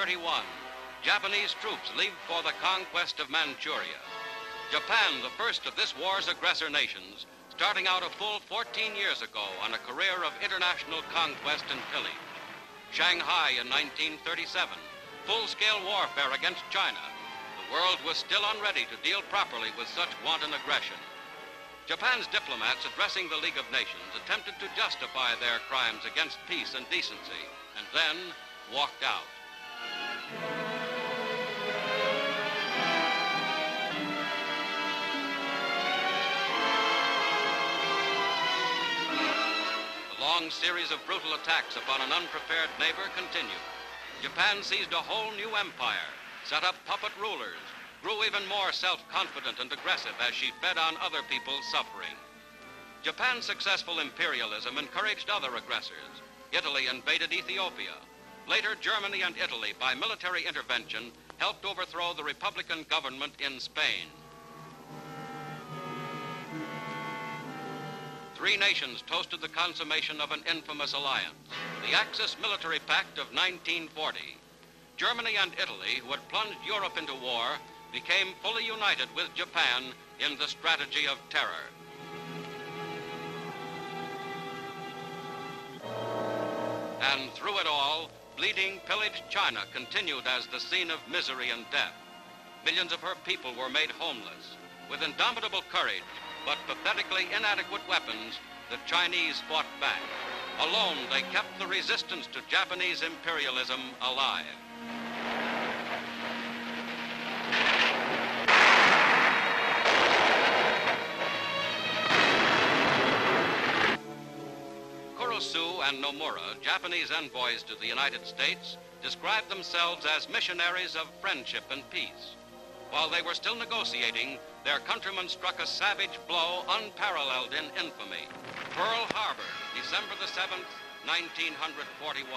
1931, Japanese troops leave for the conquest of Manchuria. Japan, the first of this war's aggressor nations, starting out a full 14 years ago on a career of international conquest and pillage. Shanghai in 1937, full-scale warfare against China. The world was still unready to deal properly with such wanton aggression. Japan's diplomats addressing the League of Nations attempted to justify their crimes against peace and decency, and then walked out. The long series of brutal attacks upon an unprepared neighbor continued. Japan seized a whole new empire, set up puppet rulers, grew even more self-confident and aggressive as she fed on other people's suffering. Japan's successful imperialism encouraged other aggressors. Italy invaded Ethiopia. Later, Germany and Italy, by military intervention, helped overthrow the Republican government in Spain. Three nations toasted the consummation of an infamous alliance, the Axis military pact of 1940. Germany and Italy, who had plunged Europe into war, became fully united with Japan in the strategy of terror. And through it all, bleeding, pillaged China continued as the scene of misery and death. Millions of her people were made homeless. With indomitable courage, but pathetically inadequate weapons, the Chinese fought back. Alone, they kept the resistance to Japanese imperialism alive. Kurosu and Nomura, Japanese envoys to the United States, described themselves as missionaries of friendship and peace. While they were still negotiating, their countrymen struck a savage blow unparalleled in infamy. Pearl Harbor, December the 7th, 1941.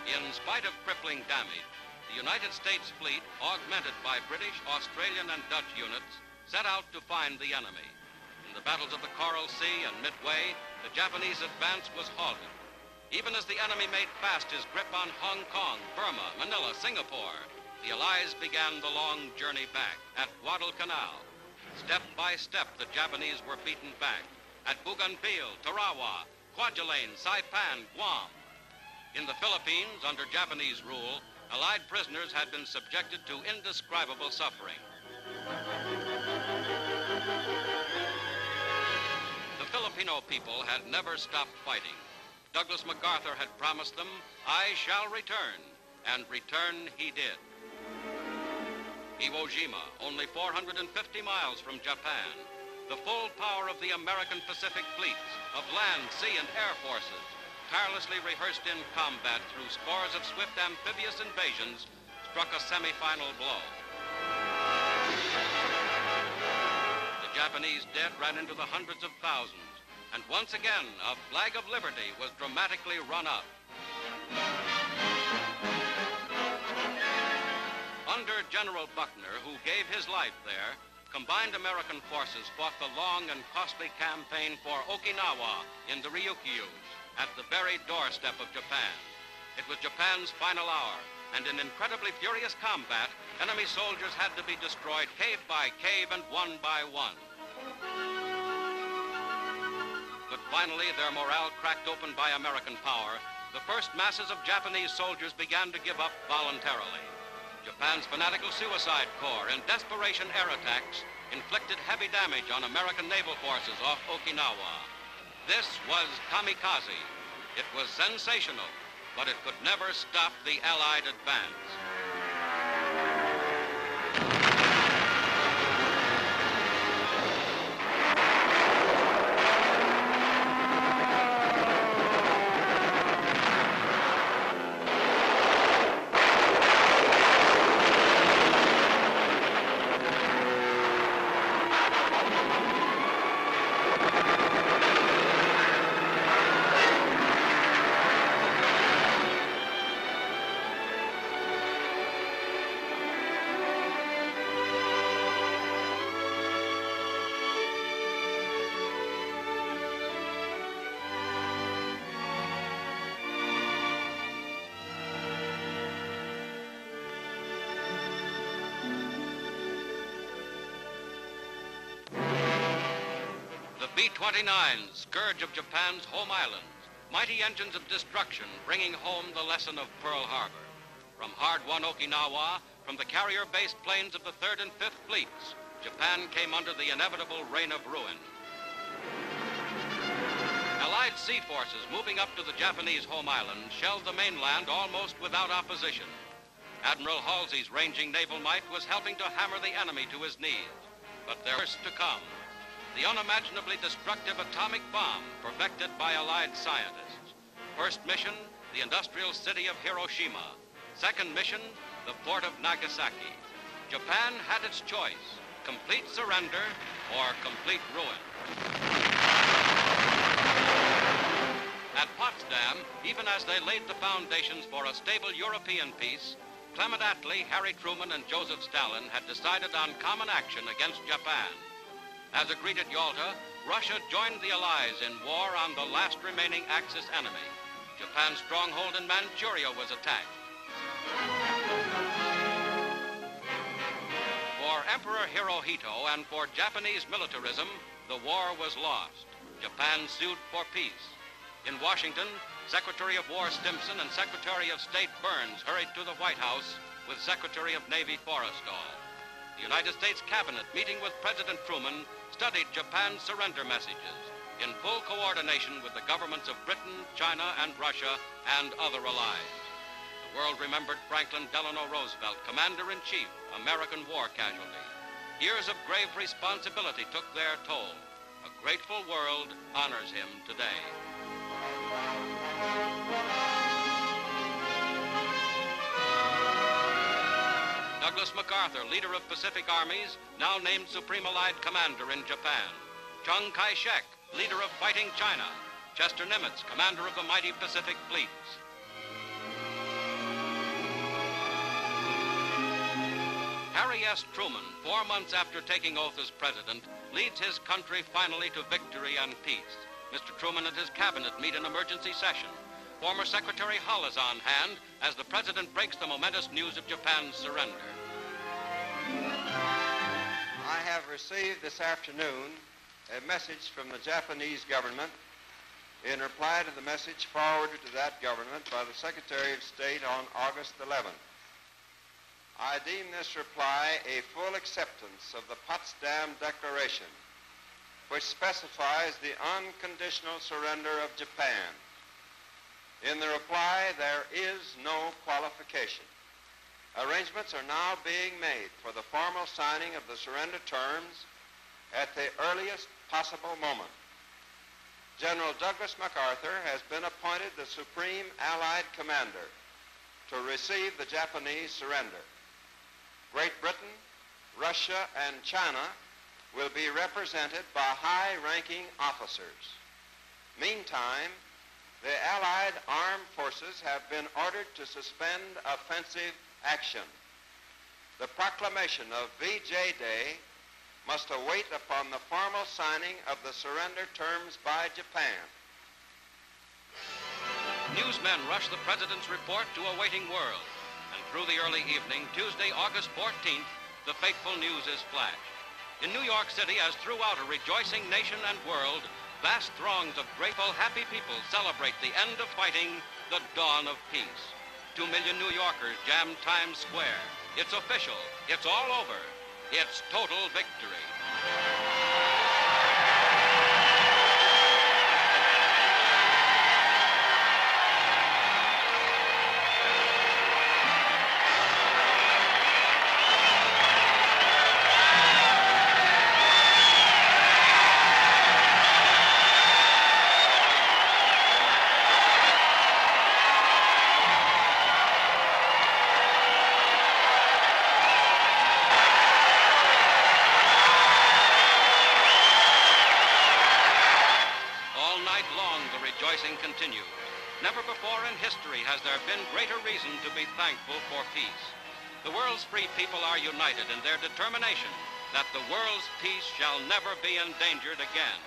In spite of crippling damage, the United States fleet, augmented by British, Australian, and Dutch units, set out to find the enemy. In the battles of the Coral Sea and Midway, the Japanese advance was halted. Even as the enemy made fast his grip on Hong Kong, Burma, Manila, Singapore, the Allies began the long journey back at Guadalcanal. Step by step, the Japanese were beaten back at Bougainville, Tarawa, Kwajalein, Saipan, Guam. In the Philippines, under Japanese rule, Allied prisoners had been subjected to indescribable suffering. The Filipino people had never stopped fighting. Douglas MacArthur had promised them, "I shall return," and return he did. Iwo Jima, only 450 miles from Japan, the full power of the American Pacific fleets, of land, sea, and air forces, tirelessly rehearsed in combat through scores of swift amphibious invasions, struck a semi-final blow. The Japanese dead ran into the hundreds of thousands, and once again, a flag of liberty was dramatically run up. Under General Buckner, who gave his life there, combined American forces fought the long and costly campaign for Okinawa in the Ryukyus, at the very doorstep of Japan. It was Japan's final hour, and in incredibly furious combat, enemy soldiers had to be destroyed cave by cave and one by one. But finally, their morale cracked open by American power, the first masses of Japanese soldiers began to give up voluntarily. Japan's fanatical suicide corps, in desperation air attacks, inflicted heavy damage on American naval forces off Okinawa. This was kamikaze. It was sensational, but it could never stop the Allied advance. B-29s, scourge of Japan's home islands, mighty engines of destruction bringing home the lesson of Pearl Harbor. From hard-won Okinawa, from the carrier-based planes of the 3rd and 5th Fleets, Japan came under the inevitable reign of ruin. Allied sea forces moving up to the Japanese home island shelled the mainland almost without opposition. Admiral Halsey's ranging naval might was helping to hammer the enemy to his knees. But there was to come. The unimaginably destructive atomic bomb perfected by Allied scientists. First mission, the industrial city of Hiroshima. Second mission, the port of Nagasaki. Japan had its choice, complete surrender or complete ruin. At Potsdam, even as they laid the foundations for a stable European peace, Clement Attlee, Harry Truman, and Joseph Stalin had decided on common action against Japan. As agreed at Yalta, Russia joined the Allies in war on the last remaining Axis enemy. Japan's stronghold in Manchuria was attacked. For Emperor Hirohito and for Japanese militarism, the war was lost. Japan sued for peace. In Washington, Secretary of War Stimson and Secretary of State Burns hurried to the White House with Secretary of Navy Forrestal. The United States Cabinet, meeting with President Truman, studied Japan's surrender messages in full coordination with the governments of Britain, China, and Russia, and other allies. The world remembered Franklin Delano Roosevelt, Commander-in-Chief, American war casualty. Years of grave responsibility took their toll. A grateful world honors him today. Douglas MacArthur, leader of Pacific armies, now named Supreme Allied Commander in Japan. Chiang Kai-shek, leader of fighting China. Chester Nimitz, commander of the mighty Pacific fleets. Harry S. Truman, 4 months after taking oath as president, leads his country finally to victory and peace. Mr. Truman and his cabinet meet in emergency session. Former Secretary Hull is on hand as the president breaks the momentous news of Japan's surrender. I have received this afternoon a message from the Japanese government in reply to the message forwarded to that government by the Secretary of State on August 11th. I deem this reply a full acceptance of the Potsdam Declaration, which specifies the unconditional surrender of Japan. In the reply, there is no qualification. Arrangements are now being made for the formal signing of the surrender terms at the earliest possible moment. General Douglas MacArthur has been appointed the Supreme Allied Commander to receive the Japanese surrender. Great Britain, Russia, and China will be represented by high-ranking officers. Meantime, the Allied armed forces have been ordered to suspend offensive action. The proclamation of VJ Day must await upon the formal signing of the surrender terms by Japan. Newsmen rush the president's report to a waiting world. And through the early evening, Tuesday, August 14th, the fateful news is flashed. In New York City, as throughout a rejoicing nation and world, vast throngs of grateful, happy people celebrate the end of fighting, the dawn of peace. 2 million New Yorkers jam Times Square. It's official. It's all over. It's total victory. Continues. Never before in history has there been greater reason to be thankful for peace. The world's free people are united in their determination that the world's peace shall never be endangered again.